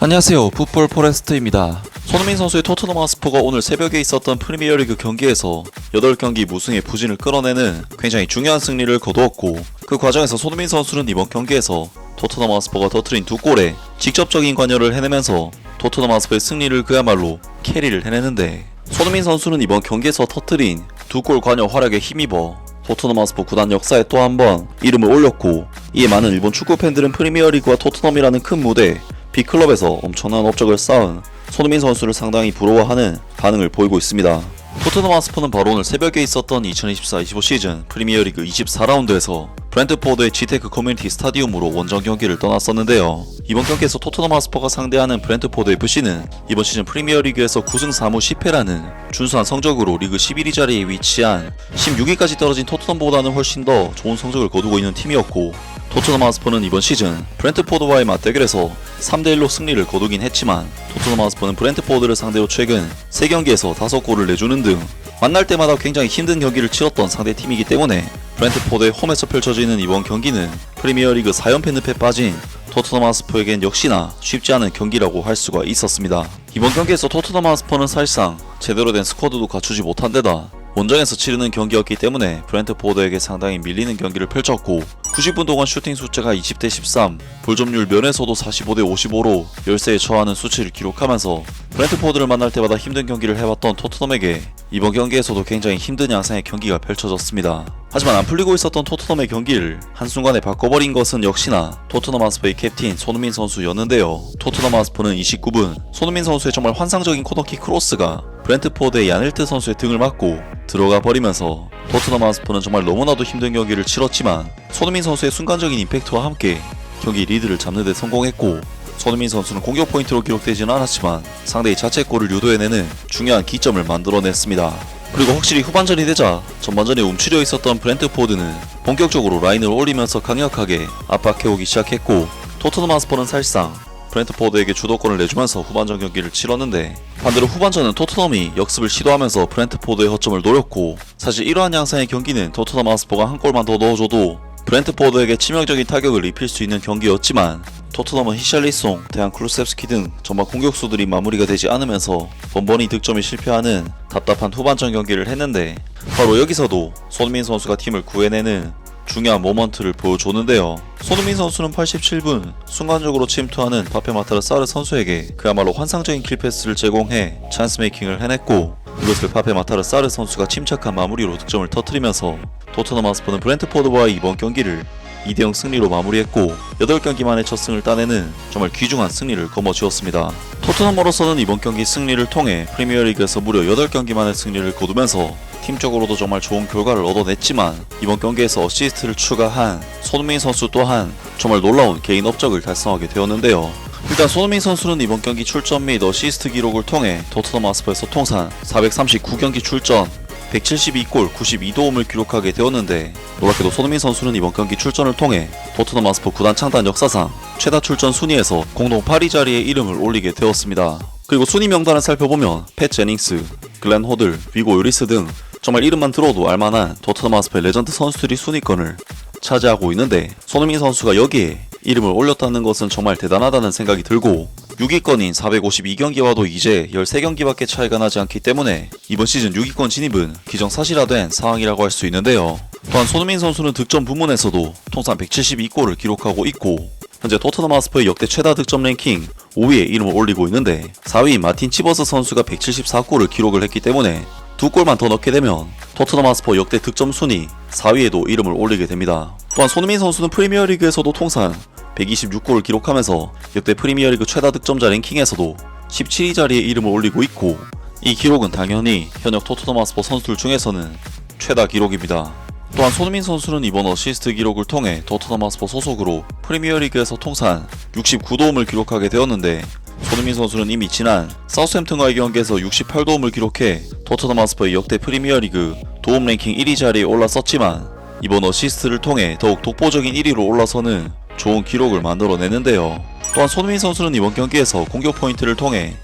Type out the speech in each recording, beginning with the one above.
안녕하세요, 풋볼 포레스트입니다. 손흥민 선수의 토트넘 하스퍼가 오늘 새벽에 있었던 프리미어리그 경기에서 8경기 무승의 부진을 끌어내는 굉장히 중요한 승리를 거두었고, 그 과정에서 손흥민 선수는 이번 경기에서 토트넘 하스퍼가 터뜨린 2골에 직접적인 관여를 해내면서 토트넘 하스퍼의 승리를 그야말로 캐리를 해내는데, 손흥민 선수는 이번 경기에서 터뜨린 2골 관여 활약에 힘입어 토트넘 하스퍼 구단 역사에 또 한 번 이름을 올렸고, 이에 많은 일본 축구 팬들은 프리미어리그와 토트넘이라는 큰 무대 빅클럽에서 엄청난 업적을 쌓은 손흥민 선수를 상당히 부러워하는 반응을 보이고 있습니다. 토트넘 하스퍼는 바로 오늘 새벽에 있었던 2024-25 시즌 프리미어리그 24라운드에서 브렌트포드의 지테크 커뮤니티 스타디움으로 원정 경기를 떠났었는데요. 이번 경기에서 토트넘 하스퍼가 상대하는 브렌트포드 FC는 이번 시즌 프리미어리그에서 9승 4무 10패라는 준수한 성적으로 리그 11위 자리에 위치한 16위까지 떨어진 토트넘보다는 훨씬 더 좋은 성적을 거두고 있는 팀이었고, 토트넘 하스퍼는 이번 시즌 브렌트포드와의 맞대결에서 3대1로 승리를 거두긴 했지만, 토트넘 하스퍼는 브렌트포드를 상대로 최근 3경기에서 5골을 내주는 등 만날 때마다 굉장히 힘든 경기를 치렀던 상대팀이기 때문에 브렌트포드의 홈에서 펼쳐지는 이번 경기는 프리미어리그 4연패 늪에 빠진 토트넘 하스퍼에겐 역시나 쉽지 않은 경기라고 할 수가 있었습니다. 이번 경기에서 토트넘 하스퍼는 사실상 제대로 된 스쿼드도 갖추지 못한 데다 원정에서 치르는 경기였기 때문에 브렌트포드에게 상당히 밀리는 경기를 펼쳤고, 90분 동안 슈팅 숫자가 20대 13, 볼점률 면에서도 45대 55로 열세에 처하는 수치를 기록하면서 브렌트포드를 만날 때마다 힘든 경기를 해왔던 토트넘에게 이번 경기에서도 굉장히 힘든 양상의 경기가 펼쳐졌습니다. 하지만 안 풀리고 있었던 토트넘의 경기를 한순간에 바꿔버린 것은 역시나 토트넘 하스퍼의 캡틴 손흥민 선수였는데요. 토트넘 하스퍼는 29분 손흥민 선수의 정말 환상적인 코너킥 크로스가 브렌트포드의 야넬트 선수의 등을 맞고 들어가 버리면서 토트넘 하스퍼는 정말 너무나도 힘든 경기를 치렀지만 손흥민 선수의 순간적인 임팩트와 함께 경기 리드를 잡는 데 성공했고, 손흥민 선수는 공격 포인트로 기록되지는 않았지만 상대의 자책골을 유도해내는 중요한 기점을 만들어냈습니다. 그리고 확실히 후반전이 되자 전반전에 움츠려 있었던 브렌트포드는 본격적으로 라인을 올리면서 강력하게 압박해오기 시작했고, 토트넘 하스퍼는 사실상 브렌트포드에게 주도권을 내주면서 후반전 경기를 치렀는데, 반대로 후반전은 토트넘이 역습을 시도하면서 브렌트포드의 허점을 노렸고, 사실 이러한 양상의 경기는 토트넘 하스퍼가 한 골만 더 넣어줘도 브렌트포드에게 치명적인 타격을 입힐 수 있는 경기였지만, 토트넘은 히샬리송, 데안 클루셉스키 등 전반 공격수들이 마무리가 되지 않으면서 번번이 득점에 실패하는 답답한 후반전 경기를 했는데, 바로 여기서도 손흥민 선수가 팀을 구해내는 중요한 모먼트를 보여줬는데요. 손흥민 선수는 87분 순간적으로 침투하는 파페 마타르 사르 선수에게 그야말로 환상적인 킬패스를 제공해 찬스 메이킹을 해냈고, 이것을 파페 마타르 사르 선수가 침착한 마무리로 득점을 터뜨리면서 토트넘 하스퍼는 브렌트포드와의 이번 경기를 2대0 승리로 마무리했고 8경기 만에 첫 승을 따내는 정말 귀중한 승리를 거머쥐었습니다. 토트넘으로서는 이번 경기 승리를 통해 프리미어리그에서 무려 8경기 만에 승리를 거두면서 팀적으로도 정말 좋은 결과를 얻어냈지만, 이번 경기에서 어시스트를 추가한 손흥민 선수 또한 정말 놀라운 개인 업적을 달성하게 되었는데요. 일단 손흥민 선수는 이번 경기 출전 및 어시스트 기록을 통해 토트넘 하스퍼에서 통산 439경기 출전 172골 92도움을 기록하게 되었는데, 놀랍게도 손흥민 선수는 이번 경기 출전을 통해 토트넘 하스퍼 구단 창단 역사상 최다 출전 순위에서 공동 8위 자리에 이름을 올리게 되었습니다. 그리고 순위 명단을 살펴보면 팻 제닝스, 글렌 호들, 비고 요리스 등 정말 이름만 들어도 알만한 토트넘 하스퍼의 레전드 선수들이 순위권을 차지하고 있는데, 손흥민 선수가 여기에 이름을 올렸다는 것은 정말 대단하다는 생각이 들고, 6위권인 452경기와도 이제 13경기밖에 차이가 나지 않기 때문에 이번 시즌 6위권 진입은 기정사실화된 상황이라고 할 수 있는데요. 또한 손흥민 선수는 득점 부문에서도 통산 172골을 기록하고 있고, 현재 토트넘 하스퍼의 역대 최다 득점 랭킹 5위에 이름을 올리고 있는데, 4위인 마틴 치버스 선수가 174골을 기록을 했기 때문에 2골만 더 넣게 되면 토트넘 하스퍼 역대 득점 순위 4위에도 이름을 올리게 됩니다. 또한 손흥민 선수는 프리미어리그에서도 통산 126골을 기록하면서 역대 프리미어리그 최다 득점자 랭킹에서도 17위 자리에 이름을 올리고 있고, 이 기록은 당연히 현역 토트넘 하스퍼 선수들 중에서는 최다 기록입니다. 또한 손흥민 선수는 이번 어시스트 기록을 통해 토트넘 하스퍼 소속으로 프리미어리그에서 통산 69도움을 기록하게 되었는데, 손흥민 선수는 이미 지난 사우스햄튼과의 경기에서 68도움을 기록해 토트넘 하스퍼의 역대 프리미어리그 도움 랭킹 1위 자리에 올랐었지만, 이번 어시스트를 통해 더욱 독보적인 1위로 올라서는 좋은 기록을 만들어내는데요. 또한 손흥민 선수는 이번 경기에서 공격 포인트를 통해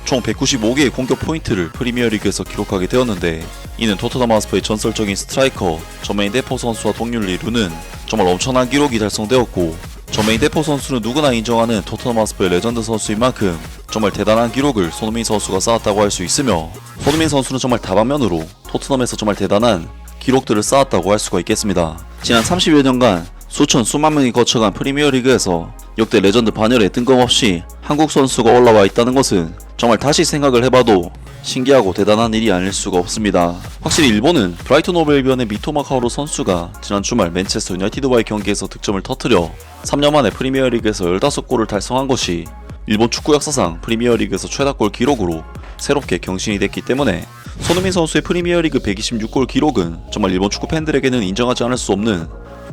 총 195개의 공격 포인트를 프리미어리그에서 기록하게 되었는데, 이는 토트넘 하스퍼의 전설적인 스트라이커 저메인 데포 선수와 동률 이루는 정말 엄청난 기록이 달성되었고, 저메인 데포 선수는 누구나 인정하는 토트넘 하스퍼의 레전드 선수인 만큼 정말 대단한 기록을 손흥민 선수가 쌓았다고 할 수 있으며, 손흥민 선수는 정말 다방면으로 토트넘에서 정말 대단한 기록들을 쌓았다고 할 수가 있겠습니다. 지난 30여 년간 수만 명이 거쳐간 프리미어리그에서 역대 레전드 반열에 뜬금없이 한국 선수가 올라와 있다는 것은 정말 다시 생각을 해봐도 신기하고 대단한 일이 아닐 수가 없습니다. 확실히 일본은 브라이튼 오브 엘비언의 미토마 카오루 선수가 지난 주말 맨체스터 유나이티드와의 경기에서 득점을 터뜨려 3년 만에 프리미어리그에서 15골을 달성한 것이 일본 축구 역사상 프리미어리그에서 최다골 기록으로 새롭게 경신이 됐기 때문에 손흥민 선수의 프리미어리그 126골 기록은 정말 일본 축구 팬들에게는 인정하지 않을 수 없는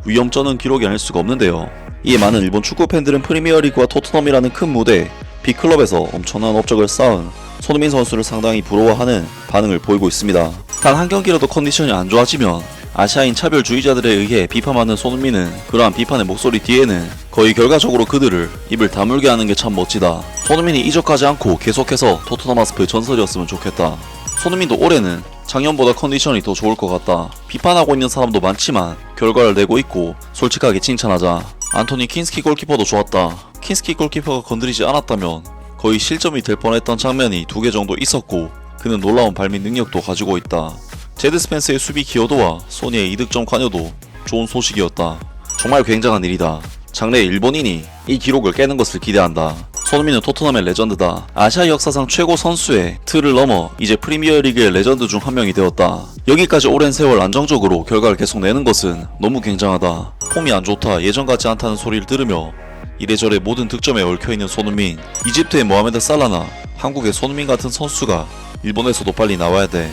위험쩌는 기록이 아닐 수가 없는데요. 이에 많은 일본 축구 팬들은 프리미어리그와 토트넘이라는 큰 무대 빅클럽에서 엄청난 업적을 쌓은 손흥민 선수를 상당히 부러워하는 반응을 보이고 있습니다. 단 한 경기라도 컨디션이 안 좋아지면 아시아인 차별주의자들에 의해 비판받는 손흥민은 그러한 비판의 목소리 뒤에는 거의 결과적으로 그들을 입을 다물게 하는 게 참 멋지다. 손흥민이 이적하지 않고 계속해서 토트넘 하스퍼의 전설이었으면 좋겠다. 손흥민도 올해는 작년보다 컨디션이 더 좋을 것 같다. 비판하고 있는 사람도 많지만 결과를 내고 있고 솔직하게 칭찬하자. 안토니 킨스키 골키퍼도 좋았다. 킨스키 골키퍼가 건드리지 않았다면 거의 실점이 될 뻔했던 장면이 2개 정도 있었고 그는 놀라운 발밑 능력도 가지고 있다. 제드 스펜스의 수비 기여도와 소니의 2득점 관여도 좋은 소식이었다. 정말 굉장한 일이다. 장래 일본인이 이 기록을 깨는 것을 기대한다. 손흥민은 토트넘의 레전드다. 아시아 역사상 최고 선수의 틀을 넘어 이제 프리미어리그의 레전드 중 한 명이 되었다. 여기까지 오랜 세월 안정적으로 결과를 계속 내는 것은 너무 굉장하다. 폼이 안 좋다, 예전 같지 않다는 소리를 들으며 이래저래 모든 득점에 얽혀있는 손흥민, 이집트의 모하메드 살라나 한국의 손흥민 같은 선수가 일본에서도 빨리 나와야 돼.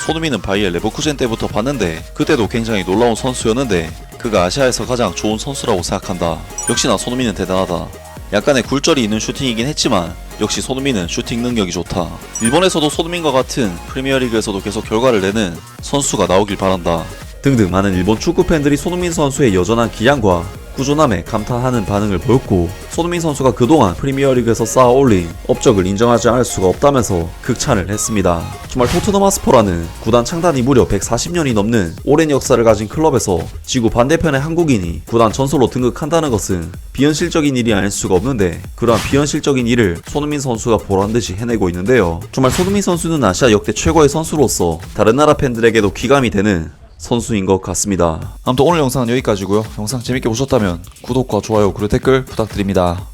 손흥민은 바이엘 레버쿠젠 때부터 봤는데 그때도 굉장히 놀라운 선수였는데 그가 아시아에서 가장 좋은 선수라고 생각한다. 역시나 손흥민은 대단하다. 약간의 굴절이 있는 슈팅이긴 했지만 역시 손흥민은 슈팅 능력이 좋다. 일본에서도 손흥민과 같은 프리미어리그에서도 계속 결과를 내는 선수가 나오길 바란다. 등등 많은 일본 축구 팬들이 손흥민 선수의 여전한 기량과 꾸준함에 감탄하는 반응을 보였고, 손흥민 선수가 그동안 프리미어리그에서 쌓아 올린 업적을 인정하지 않을 수가 없다면서 극찬을 했습니다. 정말 토트넘 하스퍼라는 구단 창단이 무려 140년이 넘는 오랜 역사를 가진 클럽에서 지구 반대편의 한국인이 구단 전설로 등극한다는 것은 비현실적인 일이 아닐 수가 없는데, 그러한 비현실적인 일을 손흥민 선수가 보란듯이 해내고 있는데요. 정말 손흥민 선수는 아시아 역대 최고의 선수로서 다른 나라 팬들에게도 귀감이 되는 선수인 것 같습니다. 아무튼 오늘 영상은 여기까지고요. 영상 재밌게 보셨다면 구독과 좋아요 그리고 댓글 부탁드립니다.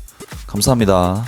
감사합니다.